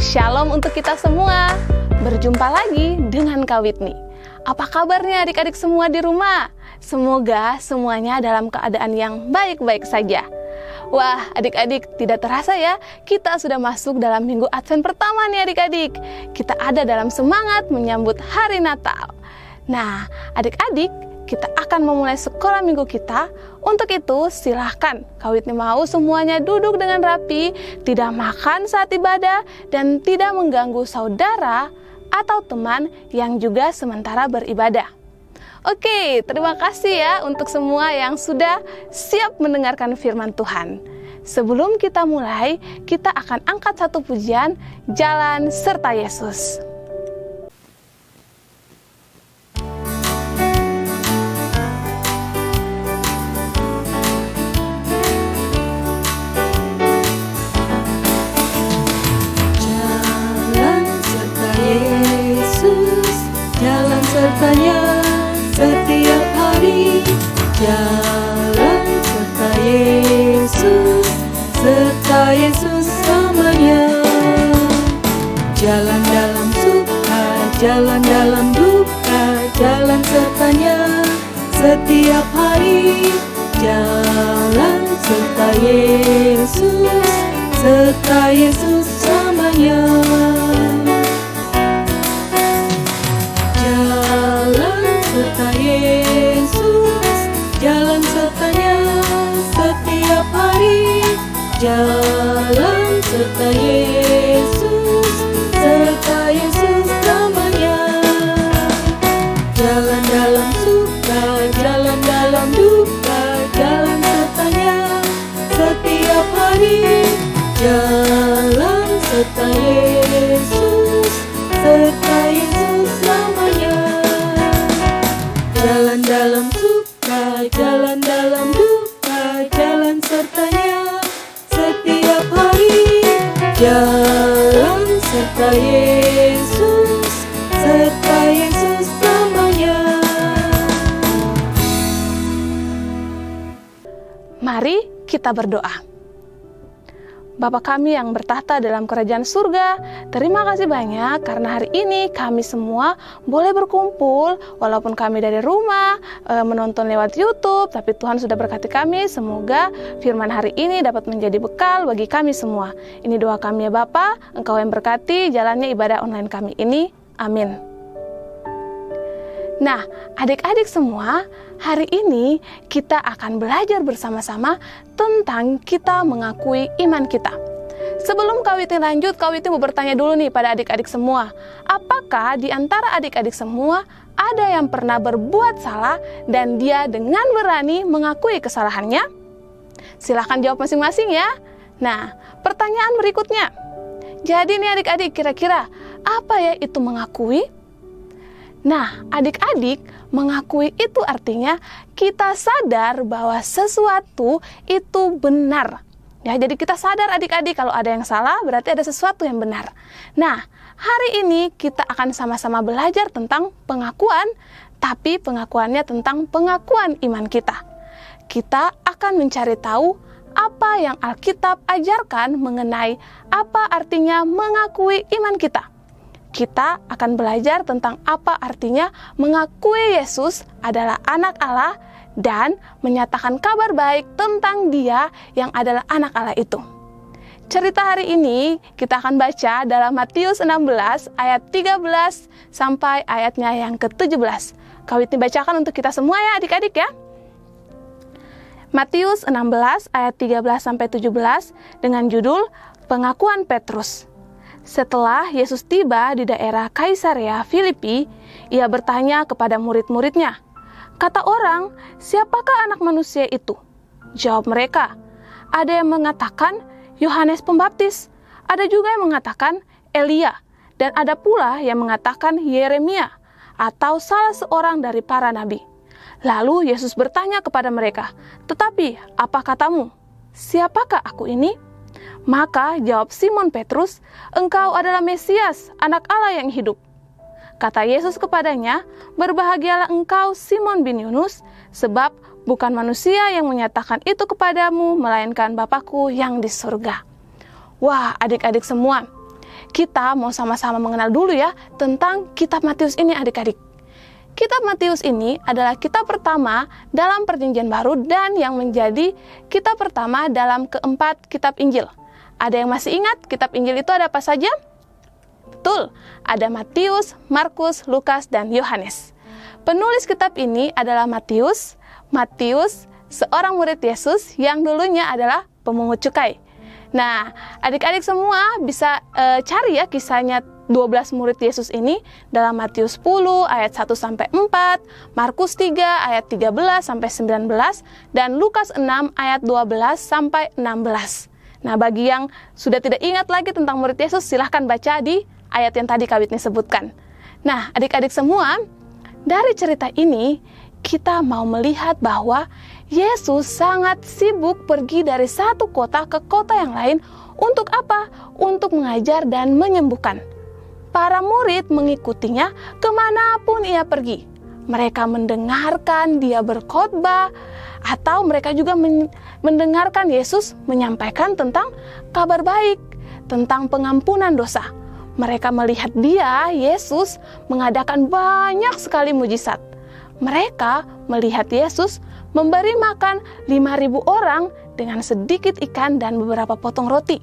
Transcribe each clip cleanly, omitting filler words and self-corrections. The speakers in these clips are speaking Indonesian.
Shalom untuk kita semua. Berjumpa lagi dengan Kak Whitney. Apa kabarnya adik-adik semua di rumah? Semoga semuanya dalam keadaan yang baik-baik saja. Wah, adik-adik, tidak terasa ya, kita sudah masuk dalam minggu Advent pertama nih adik-adik. Kita ada dalam semangat menyambut hari Natal. Nah, adik-adik, kita akan memulai sekolah minggu kita. Untuk itu, silahkan Kak Whitney mau semuanya duduk dengan rapi, tidak makan saat ibadah, dan tidak mengganggu saudara atau teman yang juga sementara beribadah. Oke, terima kasih ya untuk semua yang sudah siap mendengarkan firman Tuhan. Sebelum kita mulai, kita akan angkat satu pujian, Jalan Serta Yesus. Jalan sertanya setiap hari, jalan serta Yesus selamanya. Jalan dalam suka, jalan dalam duka, jalan sertanya setiap hari, jalan serta Yesus selamanya. Jalan sertanya setiap hari, jalan serta Yesus namanya. Jalan dalam suka, jalan dalam duka, jalan sertanya setiap hari, jalan serta Yesus namanya. Jalan dalam suka, jalan dalam duka, jalan sertanya setiap hari, jalan serta Yesus namanya. Mari kita berdoa. Bapa kami yang bertahta dalam kerajaan surga, terima kasih banyak karena hari ini kami semua boleh berkumpul, walaupun kami dari rumah, menonton lewat YouTube, tapi Tuhan sudah berkati kami. Semoga firman hari ini dapat menjadi bekal bagi kami semua. Ini doa kami ya Bapa, Engkau yang berkati jalannya ibadah online kami ini. Amin. Nah, adik-adik semua, hari ini kita akan belajar bersama-sama tentang kita mengakui iman kita. Sebelum Kak Whitney lanjut, Kak Whitney mau bertanya dulu nih pada adik-adik semua. Apakah di antara adik-adik semua ada yang pernah berbuat salah dan dia dengan berani mengakui kesalahannya? Silahkan jawab masing-masing ya. Nah, pertanyaan berikutnya. Jadi nih adik-adik, kira-kira apa ya itu mengakui? Nah, adik-adik, mengakui itu artinya kita sadar bahwa sesuatu itu benar. Ya, jadi kita sadar adik-adik kalau ada yang salah berarti ada sesuatu yang benar. Nah, hari ini kita akan sama-sama belajar tentang pengakuan, tapi pengakuannya tentang pengakuan iman kita. Kita akan mencari tahu apa yang Alkitab ajarkan mengenai apa artinya mengakui iman kita. Kita akan belajar tentang apa artinya mengakui Yesus adalah anak Allah dan menyatakan kabar baik tentang Dia yang adalah anak Allah itu. Cerita hari ini kita akan baca dalam Matius 16 ayat 13 sampai ayatnya yang ke-17. Kak Whitney bacakan untuk kita semua ya adik-adik ya. Matius 16 ayat 13 sampai 17 dengan judul Pengakuan Petrus. Setelah Yesus tiba di daerah Kaisarea Filipi, ia bertanya kepada murid-muridnya, "Kata orang, siapakah anak manusia itu?" Jawab mereka, "Ada yang mengatakan Yohanes Pembaptis, ada juga yang mengatakan Elia, dan ada pula yang mengatakan Yeremia, atau salah seorang dari para nabi." Lalu Yesus bertanya kepada mereka, "Tetapi apa katamu? Siapakah aku ini?" Maka jawab Simon Petrus, "Engkau adalah Mesias, anak Allah yang hidup." Kata Yesus kepadanya, "Berbahagialah engkau Simon bin Yunus, sebab bukan manusia yang menyatakan itu kepadamu, melainkan Bapa-Ku yang di surga." Wah, adik-adik semua, kita mau sama-sama mengenal dulu ya tentang kitab Matius ini adik-adik. Kitab Matius ini adalah kitab pertama dalam Perjanjian Baru dan yang menjadi kitab pertama dalam keempat kitab Injil. Ada yang masih ingat kitab Injil itu ada apa saja? Betul, ada Matius, Markus, Lukas, dan Yohanes. Penulis kitab ini adalah Matius. Matius, seorang murid Yesus yang dulunya adalah pemungut cukai. Nah, adik-adik semua bisa cari ya kisahnya 12 murid Yesus ini dalam Matius 10 ayat 1-4, Markus 3 ayat 13-19, dan Lukas 6 ayat 12-16. Nah, bagi yang sudah tidak ingat lagi tentang murid Yesus, silahkan baca di ayat yang tadi Kak Whitney sebutkan. Nah, adik-adik semua, dari cerita ini kita mau melihat bahwa Yesus sangat sibuk pergi dari satu kota ke kota yang lain. Untuk apa? Untuk mengajar dan menyembuhkan. Para murid mengikutinya kemanapun ia pergi. Mereka mendengarkan dia berkhotbah, atau mereka juga mendengarkan Yesus menyampaikan tentang kabar baik, tentang pengampunan dosa. Mereka melihat dia, Yesus, mengadakan banyak sekali mujizat. Mereka melihat Yesus memberi makan 5.000 orang dengan sedikit ikan dan beberapa potong roti.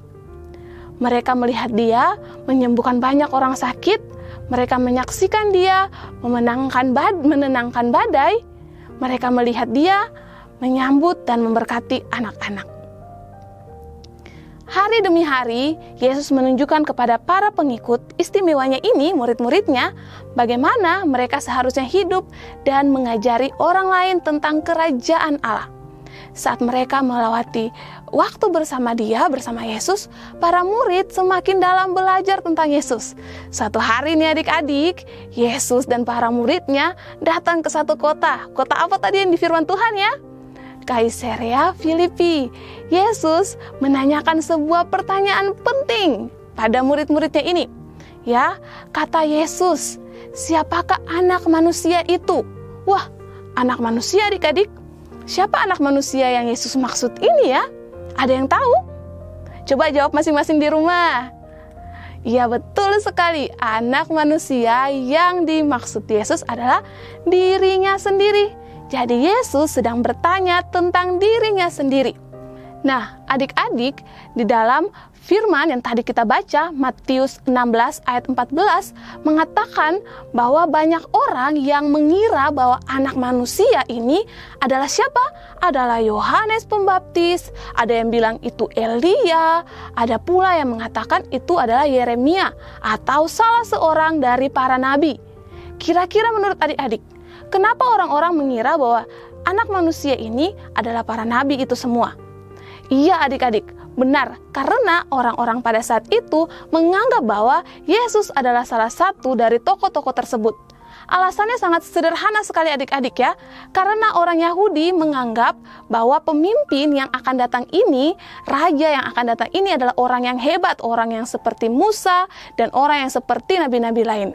Mereka melihat dia menyembuhkan banyak orang sakit. Mereka menyaksikan dia menenangkan badai. Mereka melihat dia menyambut dan memberkati anak-anak. Hari demi hari, Yesus menunjukkan kepada para pengikut istimewanya ini, murid-muridnya, bagaimana mereka seharusnya hidup dan mengajari orang lain tentang kerajaan Allah. Saat mereka melewati waktu bersama dia, bersama Yesus, para murid semakin dalam belajar tentang Yesus. Suatu hari nih adik-adik, Yesus dan para muridnya datang ke satu kota. Kota apa tadi yang di firman Tuhan ya? Kaisarea Filipi. Yesus menanyakan sebuah pertanyaan penting pada murid-muridnya ini. Ya, kata Yesus, siapakah anak manusia itu? Wah, anak manusia adik-adik. Siapa anak manusia yang Yesus maksud ini ya? Ada yang tahu? Coba jawab masing-masing di rumah. Iya, betul sekali. Anak manusia yang dimaksud Yesus adalah dirinya sendiri. Jadi Yesus sedang bertanya tentang dirinya sendiri. Nah, adik-adik, di dalam firman yang tadi kita baca, Matius 16 ayat 14, mengatakan bahwa banyak orang yang mengira bahwa anak manusia ini adalah siapa? Adalah Yohanes Pembaptis, ada yang bilang itu Elia, ada pula yang mengatakan itu adalah Yeremia, atau salah seorang dari para nabi. Kira-kira menurut adik-adik, kenapa orang-orang mengira bahwa anak manusia ini adalah para nabi itu semua? Iya adik-adik, benar, karena orang-orang pada saat itu menganggap bahwa Yesus adalah salah satu dari tokoh-tokoh tersebut. Alasannya sangat sederhana sekali adik-adik ya, karena orang Yahudi menganggap bahwa pemimpin yang akan datang ini, raja yang akan datang ini adalah orang yang hebat, orang yang seperti Musa dan orang yang seperti nabi-nabi lain.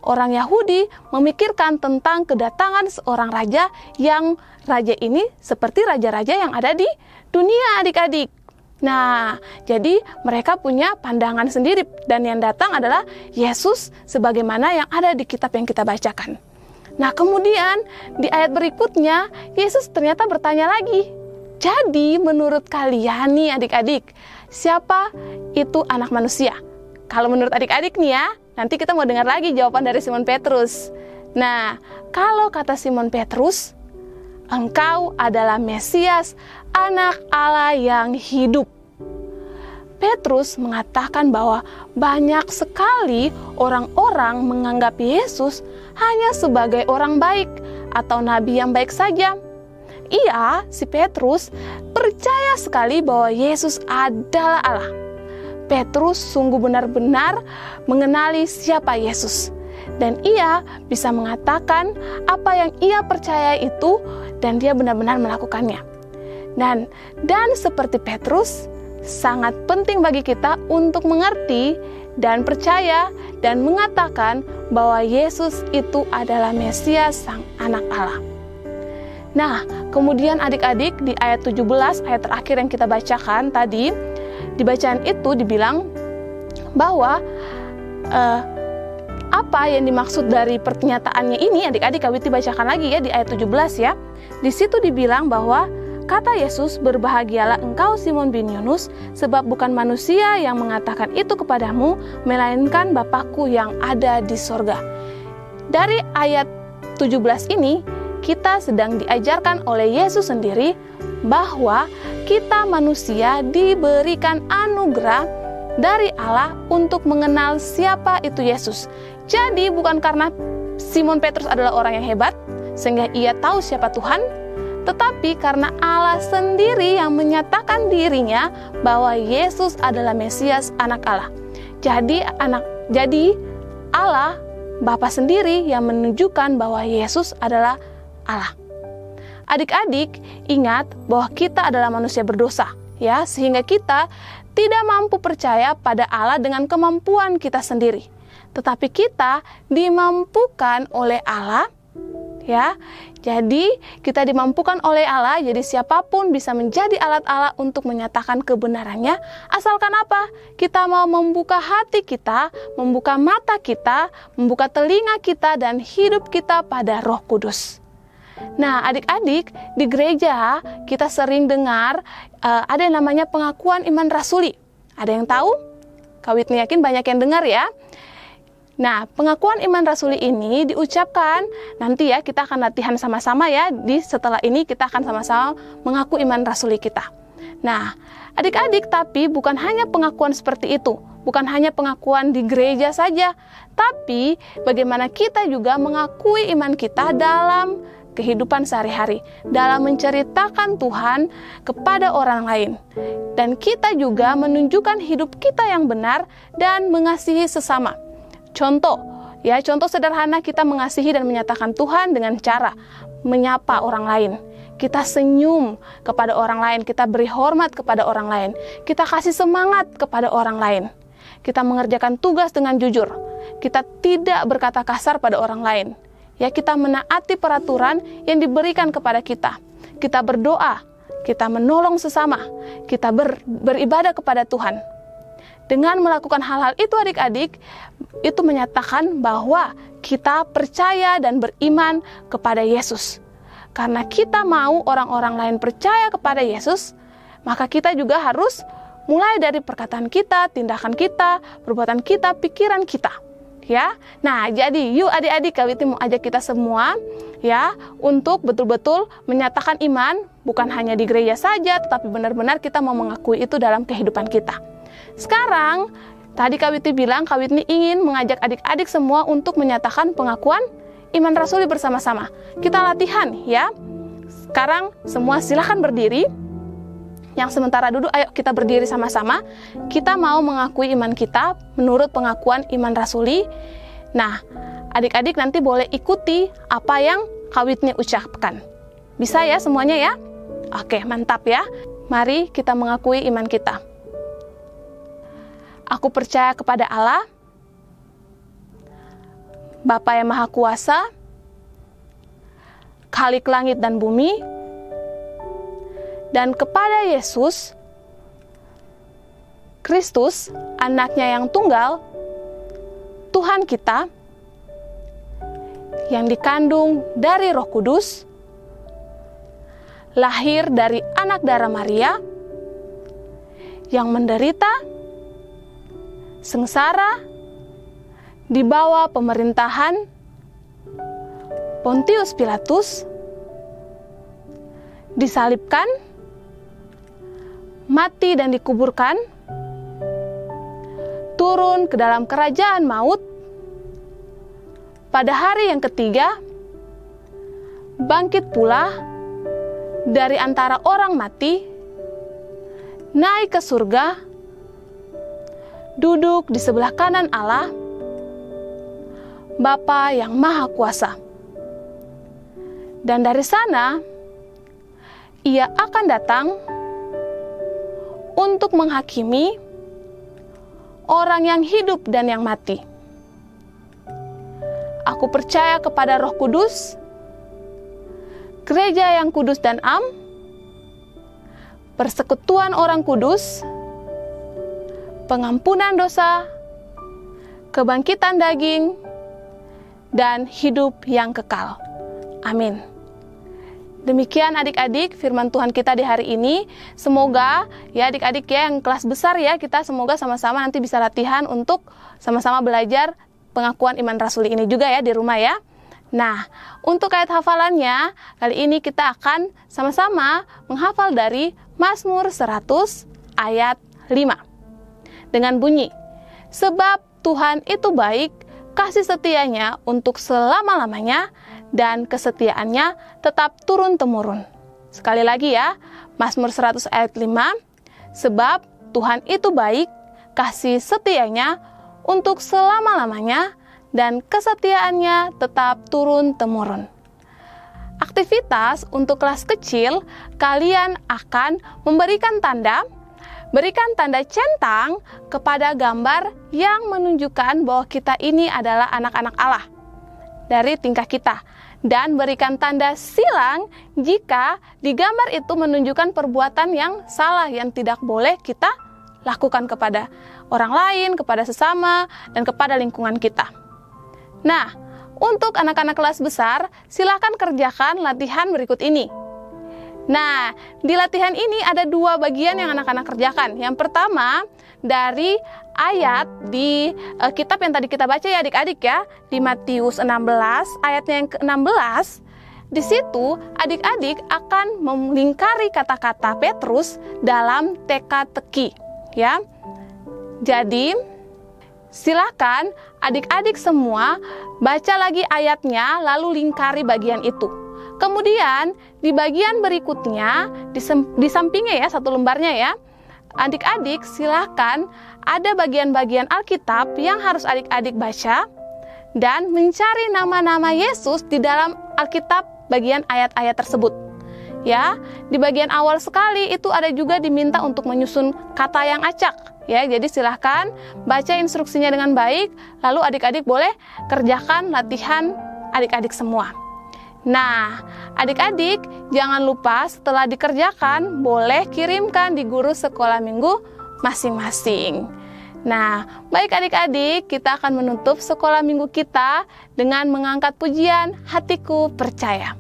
Orang Yahudi memikirkan tentang kedatangan seorang raja yang raja ini seperti raja-raja yang ada di dunia adik-adik. Nah, jadi mereka punya pandangan sendiri dan yang datang adalah Yesus sebagaimana yang ada di kitab yang kita bacakan. Nah, kemudian di ayat berikutnya Yesus ternyata bertanya lagi. Jadi menurut kalian nih adik-adik, siapa itu anak manusia? Kalau menurut adik-adik nih ya, nanti kita mau dengar lagi jawaban dari Simon Petrus. Nah, kalau kata Simon Petrus, engkau adalah Mesias, anak Allah yang hidup. Petrus mengatakan bahwa banyak sekali orang-orang menganggap Yesus hanya sebagai orang baik atau nabi yang baik saja. Iya, si Petrus percaya sekali bahwa Yesus adalah Allah. Petrus sungguh benar-benar mengenali siapa Yesus. Dan ia bisa mengatakan apa yang ia percaya itu dan dia benar-benar melakukannya. Dan seperti Petrus, sangat penting bagi kita untuk mengerti dan percaya dan mengatakan bahwa Yesus itu adalah Mesias, Sang Anak Allah. Nah, kemudian adik-adik di ayat 17, ayat terakhir yang kita bacakan tadi, di bacaan itu dibilang bahwa apa yang dimaksud dari pernyataannya ini, adik-adik Kak Witi bacakan lagi ya di ayat 17 ya. Di situ dibilang bahwa kata Yesus, "Berbahagialah engkau Simon bin Yunus, sebab bukan manusia yang mengatakan itu kepadamu, melainkan Bapakku yang ada di sorga." Dari ayat 17 ini, kita sedang diajarkan oleh Yesus sendiri bahwa kita manusia diberikan anugerah dari Allah untuk mengenal siapa itu Yesus. Jadi bukan karena Simon Petrus adalah orang yang hebat sehingga ia tahu siapa Tuhan, tetapi karena Allah sendiri yang menyatakan dirinya bahwa Yesus adalah Mesias, anak Allah. Jadi Allah Bapa sendiri yang menunjukkan bahwa Yesus adalah Allah. Adik-adik, ingat bahwa kita adalah manusia berdosa, ya, sehingga kita tidak mampu percaya pada Allah dengan kemampuan kita sendiri. Tetapi kita dimampukan oleh Allah, ya. Jadi kita dimampukan oleh Allah, jadi siapapun bisa menjadi alat Allah untuk menyatakan kebenarannya, asalkan apa? Kita mau membuka hati kita, membuka mata kita, membuka telinga kita dan hidup kita pada Roh Kudus. Nah, adik-adik, di gereja kita sering dengar ada yang namanya pengakuan iman rasuli. Ada yang tahu? Kak Whitney yakin banyak yang dengar ya. Nah, pengakuan iman rasuli ini diucapkan nanti ya, kita akan latihan sama-sama ya. Setelah ini kita akan sama-sama mengaku iman rasuli kita. Nah, adik-adik, tapi bukan hanya pengakuan seperti itu. Bukan hanya pengakuan di gereja saja. Tapi bagaimana kita juga mengakui iman kita dalam kehidupan sehari-hari, dalam menceritakan Tuhan kepada orang lain. Dan kita juga menunjukkan hidup kita yang benar dan mengasihi sesama. Contoh sederhana kita mengasihi dan menyatakan Tuhan dengan cara menyapa orang lain. Kita senyum kepada orang lain, kita beri hormat kepada orang lain, kita kasih semangat kepada orang lain. Kita mengerjakan tugas dengan jujur, kita tidak berkata kasar pada orang lain. Ya, kita menaati peraturan yang diberikan kepada kita. Kita berdoa, kita menolong sesama, kita beribadah kepada Tuhan. Dengan melakukan hal-hal itu adik-adik, itu menyatakan bahwa kita percaya dan beriman kepada Yesus. Karena kita mau orang-orang lain percaya kepada Yesus, maka kita juga harus mulai dari perkataan kita, tindakan kita, perbuatan kita, pikiran kita. Ya, nah jadi yuk adik-adik, Kak Witi mau ajak kita semua ya untuk betul-betul menyatakan iman bukan hanya di gereja saja, tetapi benar-benar kita mau mengakui itu dalam kehidupan kita. Sekarang tadi Kak Witi bilang Kak Witi ingin mengajak adik-adik semua untuk menyatakan pengakuan iman rasuli bersama-sama. Kita latihan ya. Sekarang semua silahkan berdiri. Yang sementara duduk, ayo kita berdiri sama-sama. Kita mau mengakui iman kita menurut pengakuan iman rasuli. Nah, adik-adik nanti boleh ikuti apa yang Kak Whitney ucapkan. Bisa ya semuanya ya? Oke, mantap ya. Mari kita mengakui iman kita. Aku percaya kepada Allah, Bapa yang Maha Kuasa, Khalik langit dan bumi, dan kepada Yesus Kristus, anaknya yang tunggal, Tuhan kita, yang dikandung dari Roh Kudus, lahir dari anak darah Maria, yang menderita, sengsara, di bawah pemerintahan Pontius Pilatus, disalibkan, mati dan dikuburkan, turun ke dalam kerajaan maut, pada hari yang ketiga, bangkit pula dari antara orang mati, naik ke surga, duduk di sebelah kanan Allah, Bapa yang Maha Kuasa. Dan dari sana, Ia akan datang untuk menghakimi orang yang hidup dan yang mati. Aku percaya kepada Roh Kudus, gereja yang kudus dan am, persekutuan orang kudus, pengampunan dosa, kebangkitan daging, dan hidup yang kekal. Amin. Demikian adik-adik firman Tuhan kita di hari ini. Semoga ya adik-adik ya yang kelas besar ya, kita semoga sama-sama nanti bisa latihan untuk sama-sama belajar pengakuan iman rasuli ini juga ya di rumah ya. Nah, untuk ayat hafalannya, kali ini kita akan sama-sama menghafal dari Mazmur 100 ayat 5. Dengan bunyi, sebab Tuhan itu baik, kasih setianya untuk selama-lamanya, dan kesetiaannya tetap turun-temurun. Sekali lagi ya, Mazmur 100 ayat 5, sebab Tuhan itu baik, kasih setianya untuk selama-lamanya, dan kesetiaannya tetap turun-temurun. Aktivitas untuk kelas kecil, kalian akan berikan tanda centang kepada gambar yang menunjukkan bahwa kita ini adalah anak-anak Allah dari tingkah kita, dan berikan tanda silang jika di gambar itu menunjukkan perbuatan yang salah yang tidak boleh kita lakukan kepada orang lain, kepada sesama, dan kepada lingkungan kita. Nah, untuk anak-anak kelas besar, silakan kerjakan latihan berikut ini. Nah, di latihan ini ada 2 bagian yang anak-anak kerjakan. Yang pertama, dari ayat di kitab yang tadi kita baca ya adik-adik ya, di Matius 16, ayatnya yang ke-16. Di situ, adik-adik akan melingkari kata-kata Petrus dalam teka-teki, ya. Jadi, silakan adik-adik semua baca lagi ayatnya, lalu lingkari bagian itu. Kemudian di bagian berikutnya, di sampingnya ya, 1 lembarnya ya, adik-adik silakan ada bagian-bagian Alkitab yang harus adik-adik baca dan mencari nama-nama Yesus di dalam Alkitab bagian ayat-ayat tersebut. Ya, di bagian awal sekali itu ada juga diminta untuk menyusun kata yang acak. Ya, jadi silahkan baca instruksinya dengan baik, lalu adik-adik boleh kerjakan latihan adik-adik semua. Nah, adik-adik jangan lupa setelah dikerjakan boleh kirimkan di guru sekolah minggu masing-masing. Nah, baik adik-adik, kita akan menutup sekolah minggu kita dengan mengangkat pujian Hatiku Percaya.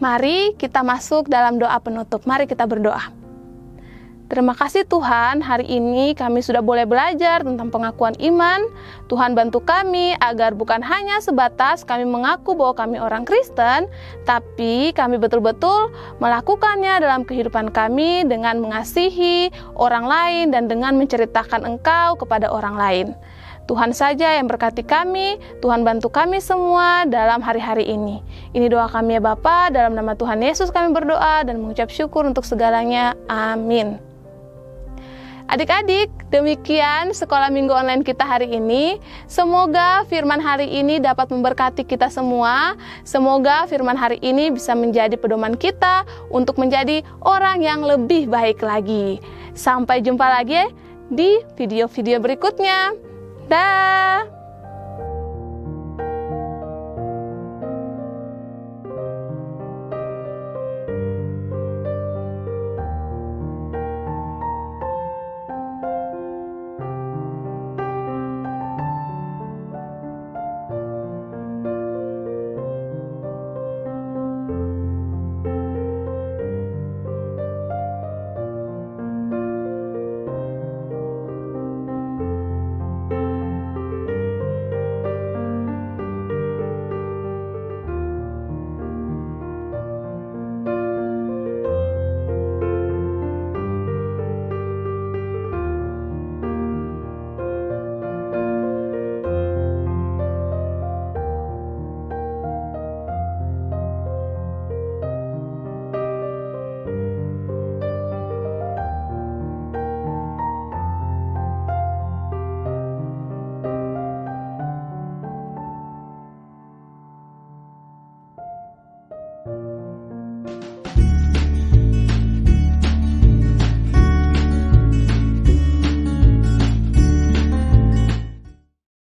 Mari kita masuk dalam doa penutup. Mari kita berdoa. Terima kasih Tuhan, hari ini kami sudah boleh belajar tentang pengakuan iman. Tuhan bantu kami agar bukan hanya sebatas kami mengaku bahwa kami orang Kristen, tapi kami betul-betul melakukannya dalam kehidupan kami dengan mengasihi orang lain dan dengan menceritakan Engkau kepada orang lain. Tuhan saja yang berkati kami, Tuhan bantu kami semua dalam hari-hari ini. Ini doa kami ya Bapa, dalam nama Tuhan Yesus kami berdoa dan mengucap syukur untuk segalanya. Amin. Adik-adik, demikian sekolah minggu online kita hari ini. Semoga firman hari ini dapat memberkati kita semua. Semoga firman hari ini bisa menjadi pedoman kita untuk menjadi orang yang lebih baik lagi. Sampai jumpa lagi di video-video berikutnya. Dah.